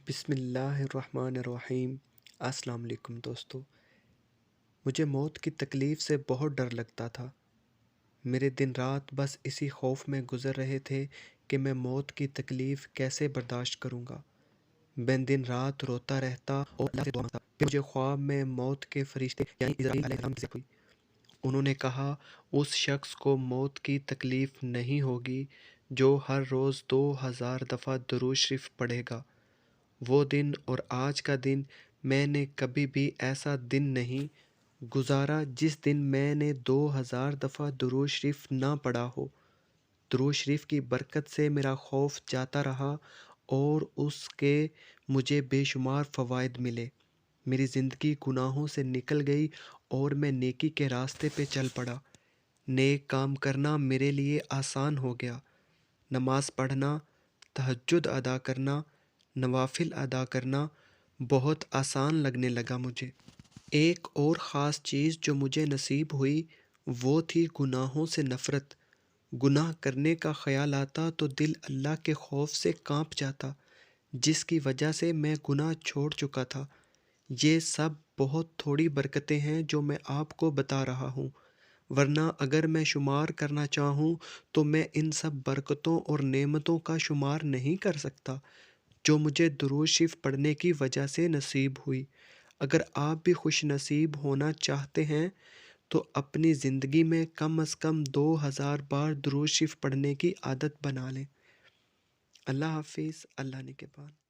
بسم اللہ الرحمن الرحیم۔ السلام علیکم دوستو، مجھے موت کی تکلیف سے بہت ڈر لگتا تھا۔ میرے دن رات بس اسی خوف میں گزر رہے تھے کہ میں موت کی تکلیف کیسے برداشت کروں گا۔ میں دن رات روتا رہتا اور اللہ سے دعا مانگتا۔ پھر مجھے خواب میں موت کے فرشتے یعنی اسرائیل علیہ السلام کی ذکر ہوئی۔ انہوں نے کہا اس شخص کو موت کی تکلیف نہیں ہوگی جو ہر روز 2000 دفعہ درود شریف پڑھے گا۔ وہ دن اور آج کا دن میں نے کبھی بھی ایسا دن نہیں گزارا جس دن میں نے 2000 دفعہ درود شریف نہ پڑھا ہو۔ درود شریف کی برکت سے میرا خوف جاتا رہا اور اس کے مجھے بے شمار فوائد ملے۔ میری زندگی گناہوں سے نکل گئی اور میں نیکی کے راستے پہ چل پڑا۔ نیک کام کرنا میرے لیے آسان ہو گیا۔ نماز پڑھنا، تہجد ادا کرنا، نوافل ادا کرنا بہت آسان لگنے لگا مجھے۔ ایک اور خاص چیز جو مجھے نصیب ہوئی وہ تھی گناہوں سے نفرت۔ گناہ کرنے کا خیال آتا تو دل اللہ کے خوف سے کانپ جاتا، جس کی وجہ سے میں گناہ چھوڑ چکا تھا۔ یہ سب بہت تھوڑی برکتیں ہیں جو میں آپ کو بتا رہا ہوں، ورنہ اگر میں شمار کرنا چاہوں تو میں ان سب برکتوں اور نعمتوں کا شمار نہیں کر سکتا جو مجھے درود شریف پڑھنے کی وجہ سے نصیب ہوئی۔ اگر آپ بھی خوش نصیب ہونا چاہتے ہیں تو اپنی زندگی میں کم از کم 2000 بار درود شریف پڑھنے کی عادت بنا لیں۔ اللہ حافظ، اللہ نگہبان۔